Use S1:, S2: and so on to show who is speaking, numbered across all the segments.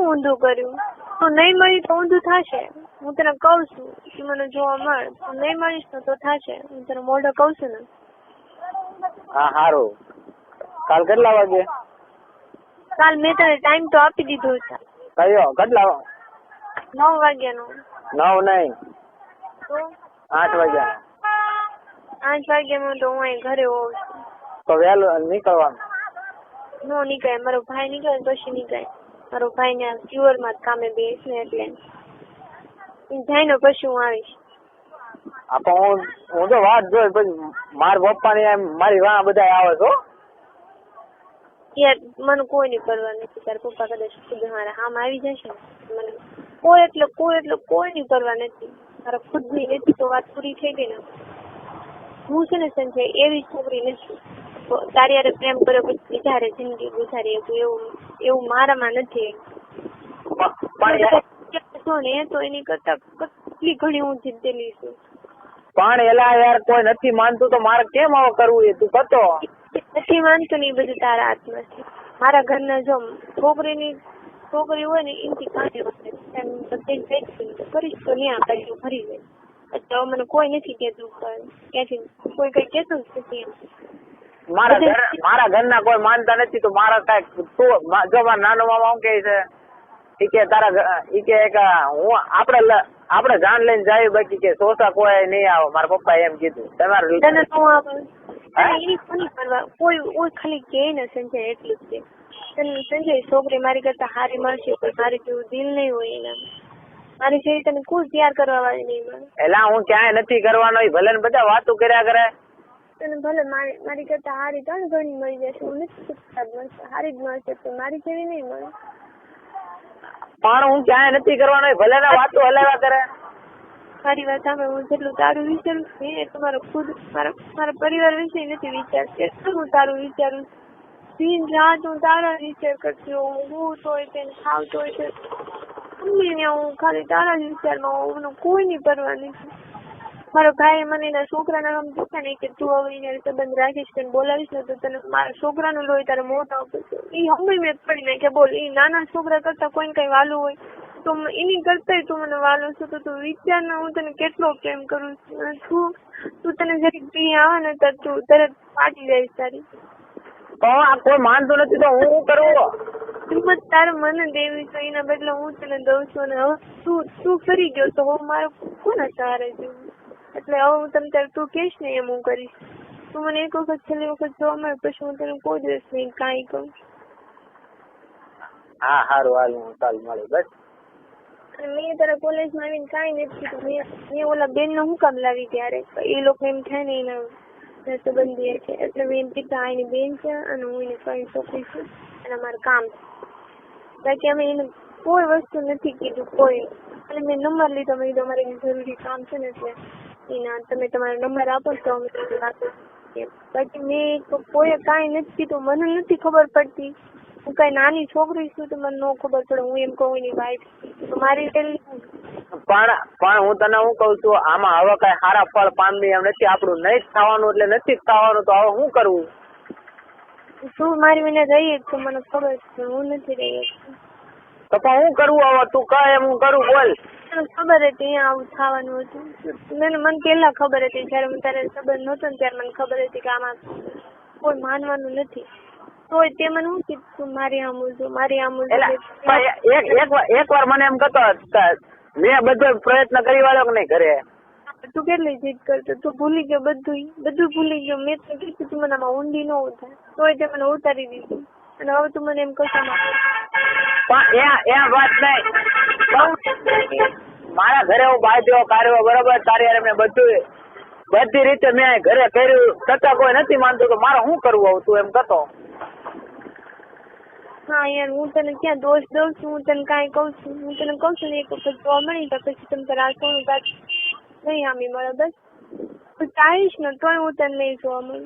S1: ઊંધું કર્યું? તું નહીં મળી તો ઊંધું થશે. હું તને કઉ છું તું મને જોવા મળ. તું નહીં મળીશ ને તો થશે. હું તને મોઢે કઉ છું ને.
S2: હા સારું. કાલ કેટલા વાગે?
S1: કાલ મેં તને ટાઈમ તો આપી દીધો છે.
S2: કયો કેટલા?
S1: 9 વાગ્યાનો.
S2: 9 નહીં
S1: તો
S2: 8 વાગ્યાનો.
S1: 8 વાગ્યામાં તો હું અહીં ઘરે હોઉં છું.
S2: તો વહેલું નીકળવાનું?
S1: નો નીકળે. મારો ભાઈ નીકળે પછી નીકળે. મારો ભાઈ ને પ્યોર માં કામે બેસ ને એટલે જાય ને પછી હું આવીશ.
S2: હું તો વાત જોઈ પછી મારા પપ્પા ને મારી વાહ બધા આવે છો.
S1: યાર મને કોઈ ની પરવા નથી. તારા પપ્પા કદાચ ખુદ મારા હામ આવી જશે ને મને કોઈ ની પરવા નથી. મારા ખુદ ની નથી તો વાત પૂરી થઈ ગઈ ને. હું છે ને સંજય એવી છોકરી નથી તારી યારે પ્રેમ કર્યો પછી બીજા જિંદગી ગુજારી એવું મારામાં નથી. ને તો એની કરતા કેટલી ઘણી હું જીતેલી છું.
S2: પણ એલા યાર કોઈ નથી માનતું તો મારે કેમ આવું કરવું? એ તું કતો
S1: નથી માનતું ને એ બધું તારા હાથમાં છે. મારા ઘરના જો છોકરી હોય ને એમથી કાંઈ બધે કરીશ તો નહીં આપણે ભરી જાય. એટલે મને કોઈ નથી કેતું ક્યાંથી કોઈ કઈ કેતું જ નથી.
S2: મારા ઘરના કોઈ માનતા નથી તો મારા કઈક તું જો મારા નાનો મામા શું કે છે ઈ કે તારા ઈ કે હું આપણે જાન લઈને જાય બાકી કે સોસા કોઈ નહીં આવે. મારા પપ્પા એમ કીધું. તમારે કોઈ ખાલી કે ને સંજય એટલું જ છે. સંજય છોકરી મારી કરતા હારી મળશે પણ મારી જેવું દિલ નહીં હોય એના. મારી જેવી તને કોઈ પ્યાર કરવા વાળી નહીં મળે. એલા હું ક્યાંય નથી કરવાનો. ભલે ને બધા વાતો કર્યા કરે.
S1: તને ભલે મારી કરતા હારી ત્રણ ઘણી મળી જશે. હું નથી મળશે હારી જ મળશે પણ મારી જેવી નહીં મળે.
S2: પણ હું ક્યાંય નથી કરવાનો. ભલે ને વાતો હલાવ્યા કરે.
S1: મારી વાત સામે હું જેટલું તારું વિચારું છું એ તમારો ખુદ મારા પરિવાર વિશે નથી વિચારતી. એટલું હું તારું વિચારું દિન રાત હું તારા વિચાર કરતી હોઉં. હું તોય તેને ખાવતો હોય છે હું ખાલી તારા જ વિચારમાં હું કોઈની પરવા નથી. મારો ભાઈ મને એના છોકરાના નામ પૂછે ને કે તું હવે એને સંબંધ રાખીશ તને બોલાવીશ ને તો તને મારા છોકરાનું લોહી તારે મોઢા ઉપર એ હમણાં મેં પડી નાખે. બોલ એ નાના છોકરા કરતા કોઈને કઈ વાલું હોય તો એની કરતા તું મને વાલો છો તો તું વિચાર ને હું તને કેટલો પ્રેમ કરું છું. તું તને જરી પી આવે ને તો તું તરત ફાટી જઈશ તારી.
S2: કોઈ માનતું નથી તો હું કરવું?
S1: હિંમત તારે મને દેવી છે એના બદલે હું તને દઉં છું. ને હવે તું ફરી ગયો તો હવે મારે કોના સહારે જેવું. એટલે હવે હું તને તારે તું કહીશ ને એમ હું કરીશ. તું મને એક વખત છેલ્લી વખત જોવા મળે પછી હું તને કોઈ દિવસ નહીં કાંઈ કહું.
S2: હા સારું હાલ હું કાલ મળે બસ.
S1: મેં તારા કોલેજમાં આવીને કાંઈ નથી કીધું. મેં ઓલા બેન નો હું કામ લાવી ત્યારે એ લોકો એમ થાય ને એના સંબંધી છે એટલે મેં એમ કીધું આ એની બેન છે અને હું એને કઈ છોકરી છું અને અમારું કામ છે. બાકી અમે એને કોઈ વસ્તુ નથી કીધું કોઈ. અને મેં નંબર લીધો. મેં કીધું અમારે જરૂરી કામ છે ને એટલે એના તમે તમારો નંબર આપો તો અમે વાત. બાકી મેં કોઈ કાંઈ નથી કીધું. મને નથી ખબર પડતી. હું કઈ નાની છોકરી છું તો મને ન ખબર પડે. હું એમ કહું એની વાઈફ મારી પણ
S2: હું તને હું કઉ છું આમાં હવે કઈ સારા ફળ પામી એમ નથી. આપણું નહીં જ થવાનું એટલે નથી જ થવાનું તો હવે શું કરવું?
S1: તું મારી વિના રહી તો મને ખબર છે હું નથી રહી.
S2: તો પણ હું કરવું હવે? તું કહે એમ હું કરું. બોલ.
S1: મને ખબર હતી અહીંયા આવું થવાનું હતું. મને પેલા ખબર હતી જયારે હું તારે સંબંધ નહોતો ને ત્યારે મને ખબર હતી કે આમાં કોઈ માનવાનું નથી. તોય તે મને શું કીધું મારી આમ
S2: એક વાર મને એમ કહેતો મેં બધો પ્રયત્ન કરી વાળો કે નહીં ઘરે.
S1: તું કેટલી જીદ કરતો. તું ભૂલી ગયો બધું ભૂલી ગયો. મેં તને કીધું તું મને આમાં ઊંડી ન ઉતાર તોય તે મને ઉતારી દીધું. અને હવે તું મને એમ કશો
S2: પણ એ વાત નહીં. મારા ઘરે હું બાંધ્યો કાર્યો બરોબર તારી યાર મેં બધી રીતે મેં ઘરે કર્યું છતાં કોઈ નથી માનતું તો મારે શું કરવું આવું? તું એમ કહેતો.
S1: હા યાર હું તને ક્યાં દોષ દઉં છું? હું તને કાંઈ કહું છું? હું તને કહું છું ને એક વખત જોવા મળી તો પછી તમે તારા સોનું કાચ નહીં આમી મળે બસ. તું ચાહીશ ને તોય હું તને નહીં જોવા મળું.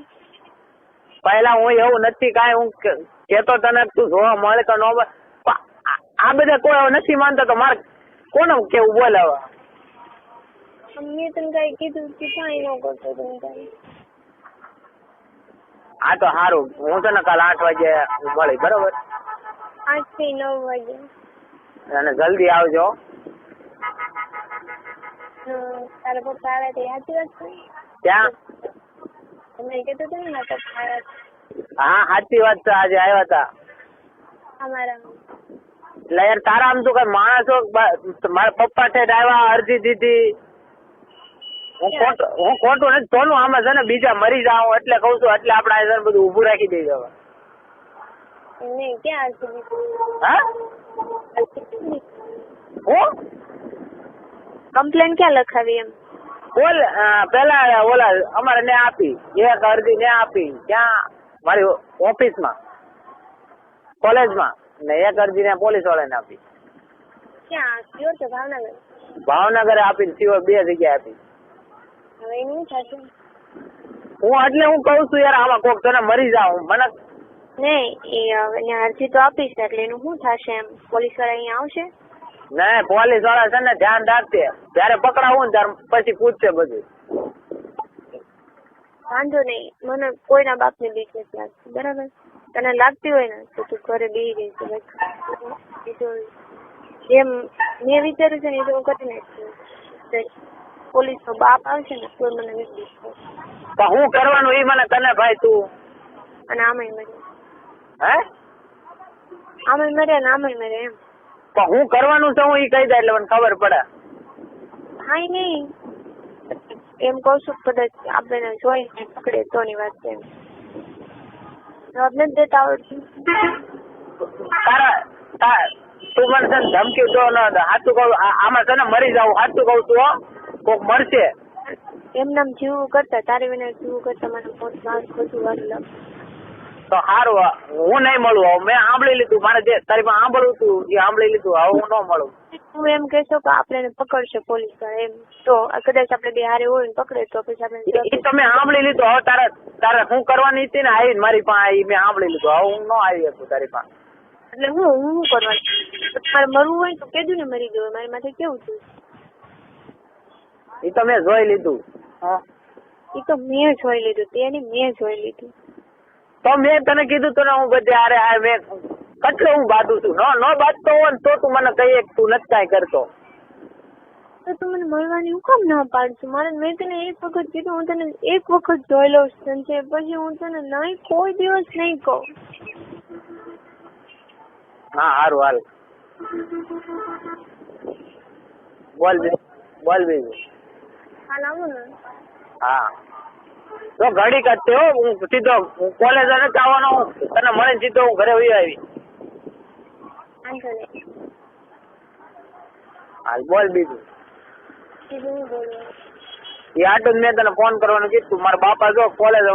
S2: પહેલા હું એવું નથી કાંઈ હું કેતો તને તું જોવા મળે તો ન મળે. આ બધા કોઈ નથી માનતા તો મારે કોને કેવું? બોલ હવે.
S1: મેં તને કાંઈ કીધું કે કાંઈ ન કરતો તમે કાંઈ.
S2: હા તો સારું હું તને કાલ 8 વાગે મળી બરોબર.
S1: 8 થી 9 વાગે.
S2: અને જલ્દી આવજો.
S1: તારા પપ્પા આવ્યા તે સાચી વાત છે?
S2: ક્યાં?
S1: તમે કીધું હતું ને મારા પપ્પા આવ્યા
S2: હા સાચી વાત છે, આજે આવ્યા હતા.
S1: અમારા
S2: એટલે યાર તારા આમ તો કઈ માણસો મારા પપ્પા છે આવ્યા, અરજી દીધી. હું ખોટું નથી સોનું, આમાં છે ને બીજા મરી જાવ એટલે કઉ છું, એટલે આપડે આ બધું ઊભું રાખી દઈ જવા.
S1: નહીં ક્યાં અરજી
S2: હા હું
S1: કમ્પ્લેન ક્યાં લખાવી એમ?
S2: બોલ પેલા ઓલા અમારે ને આપી એક અરજી ને આપી, ક્યાં મારી ઓફિસમાં કોલેજમાં, ને એક અરજી ને પોલીસ વાળાને આપી.
S1: ક્યાં કયો છો? ભાવનગર?
S2: ભાવનગરે આપી, સિવાય 2 જગ્યાએ આપી.
S1: હવે એનું શું થશે?
S2: હું એટલે હું કઉ છું યાર, આમાં કોક તને મરી જાવ મને
S1: નહીં એ હવે અરજી તો આપીશ એટલે એનું શું થશે એમ? પોલીસ વાળા અહીંયા આવશે?
S2: ને પોલીસ વાળા છે ને ધ્યાન રાખશે, જયારે પકડાવું ને ત્યારે પછી પૂછશે બધું.
S1: વાંધો નહીં, મને કોઈના બાપની બીક નથી લાગતી, બરાબર? તને લાગતી હોય ને તો તું ઘરે બેસી રહીશ. બીજું જેમ મેં વિચાર્યું છે ને એ તો હું કરી નાખીશ. પોલીસ નો બાપ આવશે ને તો મને નથી.
S2: પણ હું કરવાનું એ મને તને ભાઈ તું
S1: અને આમાંય મરે,
S2: હે
S1: આમાંય મરે ને આમાંય મરે એમ.
S2: પણ હું કરવાનું છે હું એ કહી દે એટલે મને ખબર પડે.
S1: હા નહીં એમ કઉ છું, કદાચ આપણે જોઈને પકડે તો ની વાત છે એમ. જવાબ નથી દેતા આવડતું.
S2: તું મને છે ને ધમકી દો ને સાચું કહું, આમાં છે ને મરી જાવ સાચું કઉ છું હો, કોક મરશે.
S1: એમ નામ જીવવું કરતા તારી વિના જીવવું કરતા મને પોત મારું બધું વાર લાગે
S2: તો સારું, હું નહીં મળું. હવે મેં સાંભળી લીધું, મારે જે તારી પાસે સાંભળવું હતું એ સાંભળી લીધું, હવે હું ન મળું.
S1: તું એમ કહેશો કે આપણે પકડશે પોલીસ વાળા એમ, તો કદાચ આપણે બે હારે હોય ને પકડે તો પછી આપણે
S2: એ તો મેં સાંભળી લીધું. હવે તારે હું કરવાની હતી ને આવી મારી પાસે, મેં સાંભળી લીધું. હવે હું ન આવી શકું તારી પાસે.
S1: એટલે હું શું કરવાનું? તમારે મરવું હોય તો કીધું ને મરી ગયું, મારી માથે કેવું થયું?
S2: એ તો મેં જોઈ લીધું.
S1: એ તો મેં જોઈ લીધું, તેની મેં જોઈ લીધું.
S2: તો મેં તને કીધું તો હું બધે અરે મેં કેટલું હું બાંધું છું. ન બાંધતો હોય ને તો તું મને કહીએ તું નથી કાંઈ કરતો.
S1: તો તું મને મળવાની હું કામ ના પાડશું? મેં તને એક વખત કીધું, હું તને એક વખત જોઈ લઉં સંજય, પછી હું તને નહીં કોઈ દિવસ નહીં કહું.
S2: હા સારું હાલ બોલ બીજું.
S1: હાલ આવું ને?
S2: હા તો ઘડી કરતે હો, હું સીધો કોલેજ નથી આવવાનો, તને મળીને સીધો હું ઘરે વહી આવી.
S1: વાંધો નહીં.
S2: હાલ બોલ બીજું.
S1: બીજું હું બોલું?
S2: એ આટલું મેં તને ફોન કરવાનું કીધું. મારા બાપા જો કોલેજ